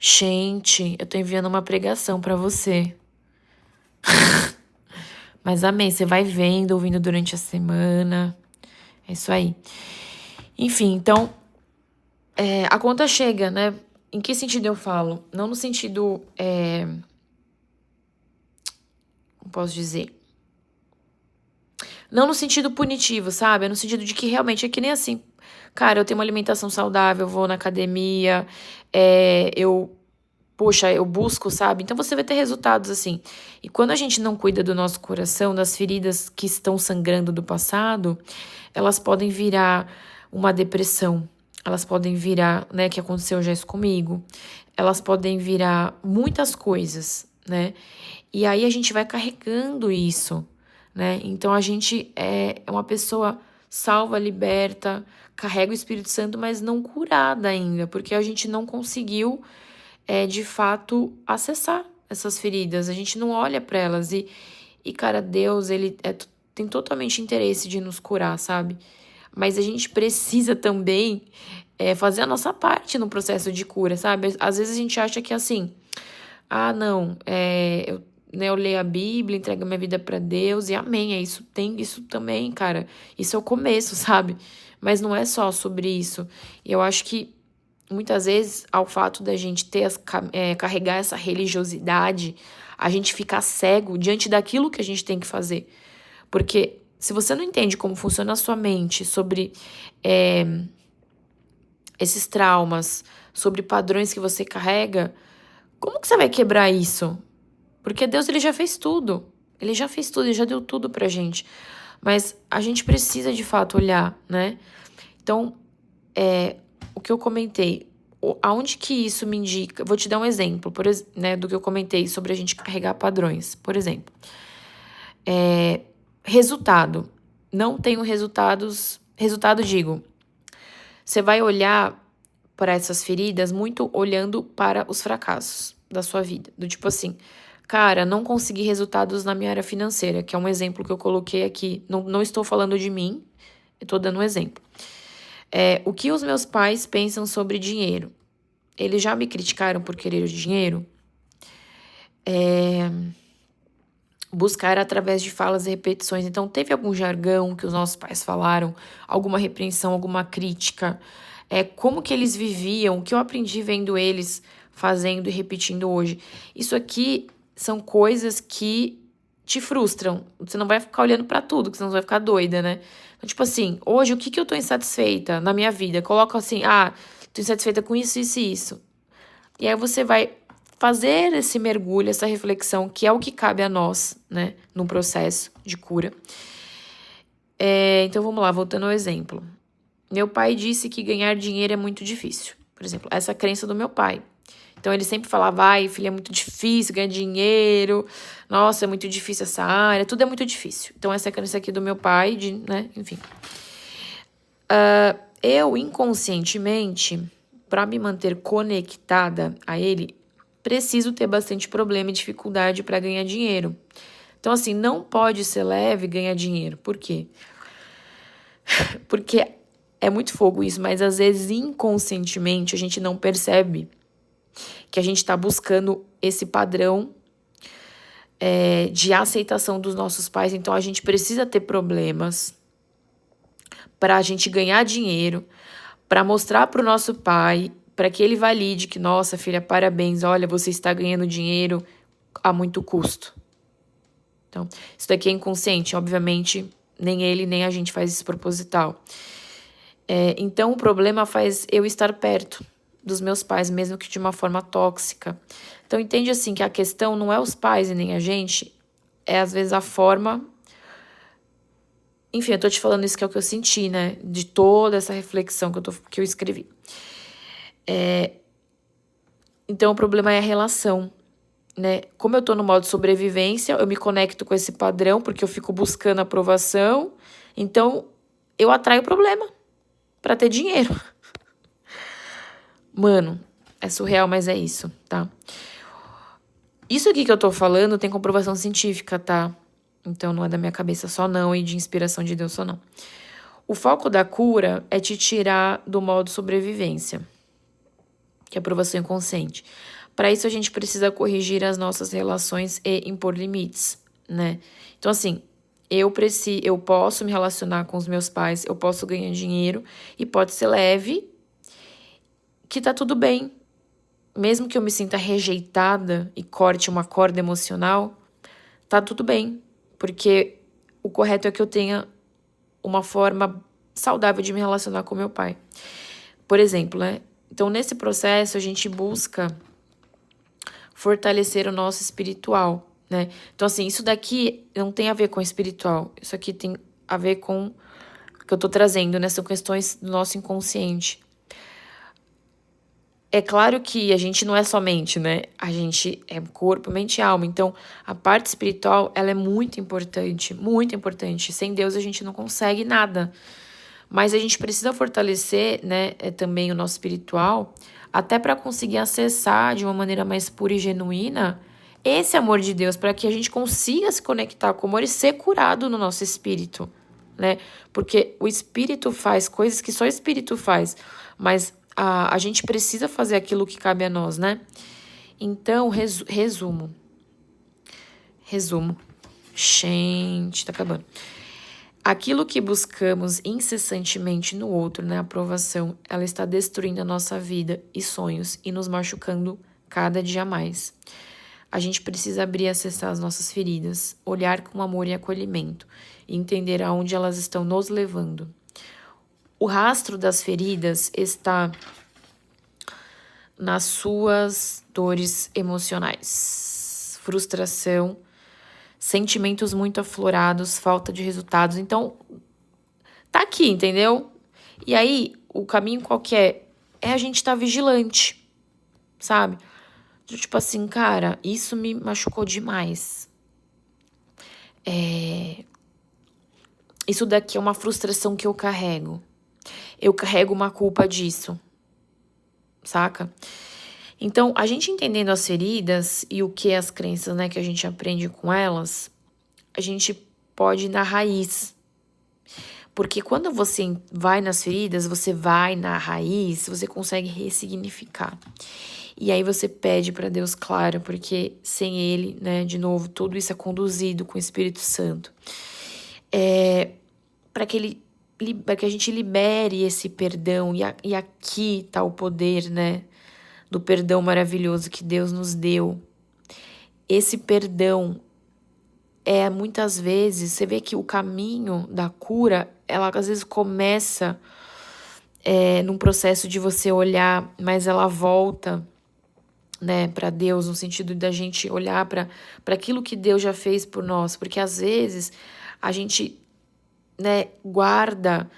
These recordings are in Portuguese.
Gente, eu tô enviando uma pregação pra você. Mas amém, você vai vendo, ouvindo durante a semana. É isso aí. Enfim, então, a conta chega, né? Em que sentido eu falo? Não no sentido, como posso dizer? Não no sentido punitivo, sabe? É no sentido de que realmente é que nem assim. Cara, eu tenho uma alimentação saudável, eu vou na academia, poxa, eu busco, sabe? Então você vai ter resultados assim. E quando a gente não cuida do nosso coração, das feridas que estão sangrando do passado, elas podem virar uma depressão. Elas podem virar, né, que aconteceu já isso comigo. Elas podem virar muitas coisas, né? E aí a gente vai carregando isso, né? Então a gente é uma pessoa salva, liberta, carrega o Espírito Santo, mas não curada ainda, porque a gente não conseguiu de fato acessar essas feridas. A gente não olha para elas e cara, Deus, ele tem totalmente interesse de nos curar, sabe? Mas a gente precisa também fazer a nossa parte no processo de cura, sabe? Às vezes a gente acha que assim, ah, não, eu leio a Bíblia, entrego minha vida para Deus e amém. É isso, tem isso também, cara. Isso é o começo, sabe? Mas não é só sobre isso. Eu acho que muitas vezes, ao fato da gente carregar essa religiosidade, a gente fica cego diante daquilo que a gente tem que fazer. Porque se você não entende como funciona a sua mente sobre esses traumas, sobre padrões que você carrega, como que você vai quebrar isso? Porque Deus, ele já fez tudo. Ele já fez tudo, ele já deu tudo pra gente. Mas a gente precisa, de fato, olhar, né? Então, o que eu comentei, aonde que isso me indica? Vou te dar um exemplo, né, do que eu comentei sobre a gente carregar padrões. Por exemplo, resultado. Não tenho resultados. Resultado, digo, você vai olhar para essas feridas muito olhando para os fracassos da sua vida. Do tipo assim, cara, não consegui resultados na minha área financeira, que é um exemplo que eu coloquei aqui. Não estou falando de mim, eu estou dando um exemplo. O que os meus pais pensam sobre dinheiro? Eles já me criticaram por querer o dinheiro? Buscar através de falas e repetições. Então, teve algum jargão que os nossos pais falaram? Alguma repreensão, alguma crítica? Como que eles viviam? O que eu aprendi vendo eles fazendo e repetindo hoje? Isso aqui são coisas que te frustram. Você não vai ficar olhando pra tudo, que senão você vai ficar doida, né? Então, tipo assim, hoje o que que eu tô insatisfeita na minha vida? Coloca assim, tô insatisfeita com isso, isso e isso. E aí você vai fazer esse mergulho, essa reflexão, que é o que cabe a nós, né, no processo de cura. Então vamos lá, voltando ao exemplo. Meu pai disse que ganhar dinheiro é muito difícil. Por exemplo, essa crença do meu pai. Então ele sempre falava, ai, filha, é muito difícil ganhar dinheiro. Nossa, é muito difícil essa área, tudo é muito difícil. Então essa é a crença aqui do meu pai, né, enfim. Eu, inconscientemente, para me manter conectada a ele, preciso ter bastante problema e dificuldade para ganhar dinheiro. Então, assim, não pode ser leve ganhar dinheiro. Por quê? Porque é muito fogo isso, mas às vezes inconscientemente a gente não percebe que a gente está buscando esse padrão de aceitação dos nossos pais. Então, a gente precisa ter problemas para a gente ganhar dinheiro, para mostrar para o nosso pai, para que ele valide que, nossa, filha, parabéns, olha, você está ganhando dinheiro a muito custo. Então, isso daqui é inconsciente, obviamente, nem ele nem a gente faz isso proposital. Então, o problema faz eu estar perto dos meus pais, mesmo que de uma forma tóxica. Então, entende assim que a questão não é os pais e nem a gente, é às vezes a forma. Enfim, eu tô te falando isso que é o que eu senti, né? De toda essa reflexão que eu escrevi. Então, o problema é a relação, né? Como eu tô no modo sobrevivência, eu me conecto com esse padrão porque eu fico buscando aprovação. Então, eu atraio problema pra ter dinheiro. Mano, é surreal, mas é isso, tá? Isso aqui que eu tô falando tem comprovação científica, tá? Então, não é da minha cabeça só não e de inspiração de Deus só não. O foco da cura é te tirar do modo sobrevivência. que é aprovação inconsciente. Para isso, a gente precisa corrigir as nossas relações e impor limites, né? Então, assim, eu posso me relacionar com os meus pais, eu posso ganhar dinheiro e pode ser leve, que tá tudo bem. Mesmo que eu me sinta rejeitada e corte uma corda emocional, tá tudo bem. Porque o correto é que eu tenha uma forma saudável de me relacionar com meu pai. Por exemplo, né? Então, nesse processo, a gente busca fortalecer o nosso espiritual, né? Então, assim, isso daqui não tem a ver com espiritual. Isso aqui tem a ver com o que eu tô trazendo, né? São questões do nosso inconsciente. É claro que a gente não é só mente, né? A gente é corpo, mente e alma. Então, a parte espiritual, ela é muito importante, muito importante. Sem Deus, a gente não consegue nada. Mas a gente precisa fortalecer, né, também o nosso espiritual, até para conseguir acessar de uma maneira mais pura e genuína esse amor de Deus, para que a gente consiga se conectar com o amor e ser curado no nosso espírito, né? Porque o espírito faz coisas que só o espírito faz, mas a gente precisa fazer aquilo que cabe a nós, né? Então, resumo. Gente, tá acabando. Aquilo que buscamos incessantemente no outro, né, aprovação, ela está destruindo a nossa vida e sonhos e nos machucando cada dia mais. A gente precisa abrir e acessar as nossas feridas, olhar com amor e acolhimento e entender aonde elas estão nos levando. O rastro das feridas está nas suas dores emocionais, frustração, sentimentos muito aflorados, falta de resultados. Então, tá aqui, entendeu? E aí, o caminho qualquer é a gente estar vigilante, sabe? Tipo assim, cara, isso me machucou demais. Isso daqui é uma frustração que eu carrego. Eu carrego uma culpa disso, saca? Então, a gente entendendo as feridas e o que é as crenças, né, que a gente aprende com elas, a gente pode ir na raiz. Porque quando você vai nas feridas, você vai na raiz, você consegue ressignificar. E aí você pede para Deus, claro, porque sem Ele, né, de novo, tudo isso é conduzido com o Espírito Santo. Para que a gente libere esse perdão. E aqui está o poder, né, do perdão maravilhoso que Deus nos deu. Esse perdão muitas vezes, você vê que o caminho da cura, ela às vezes começa num processo de você olhar, mas ela volta, né, para Deus, no sentido da gente olhar para aquilo que Deus já fez por nós, porque às vezes a gente, né, guarda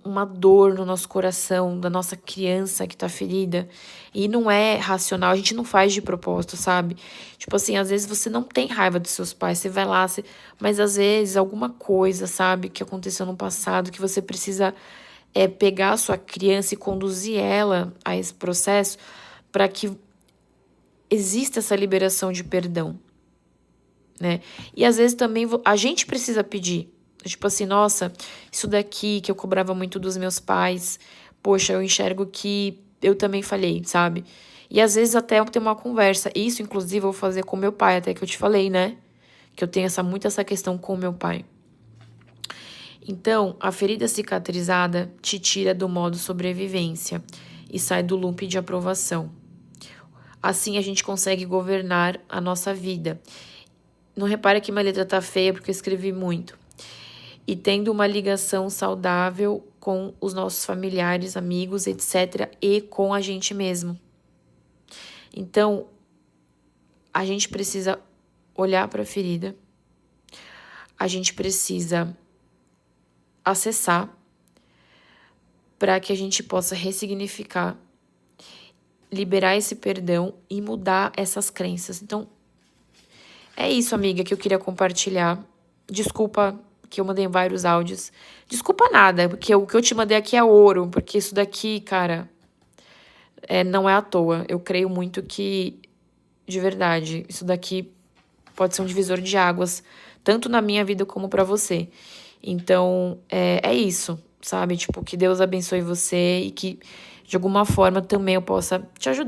uma dor no nosso coração, da nossa criança que tá ferida, e não é racional, a gente não faz de propósito, sabe? Tipo assim, às vezes você não tem raiva dos seus pais, você vai lá, mas às vezes alguma coisa, sabe, que aconteceu no passado, que você precisa pegar a sua criança e conduzir ela a esse processo para que exista essa liberação de perdão, né? E às vezes também a gente precisa pedir. Tipo assim, nossa, isso daqui que eu cobrava muito dos meus pais, poxa, eu enxergo que eu também falhei, sabe? E às vezes até eu tenho uma conversa. Isso, inclusive, eu vou fazer com meu pai, até que eu te falei, né? Que eu tenho muito essa questão com meu pai. Então, a ferida cicatrizada te tira do modo sobrevivência e sai do loop de aprovação. Assim a gente consegue governar a nossa vida. Não repara que minha letra tá feia porque eu escrevi muito. E tendo uma ligação saudável com os nossos familiares, amigos, etc. E com a gente mesmo. Então, a gente precisa olhar para a ferida. A gente precisa acessar para que a gente possa ressignificar, liberar esse perdão e mudar essas crenças. Então, é isso, amiga, que eu queria compartilhar. Desculpa que eu mandei vários áudios. Desculpa nada, porque o que eu te mandei aqui é ouro, porque isso daqui, cara, não é à toa. Eu creio muito que, de verdade, isso daqui pode ser um divisor de águas, tanto na minha vida como pra você. Então, é isso, sabe? Tipo, que Deus abençoe você e que, de alguma forma também eu possa te ajudar.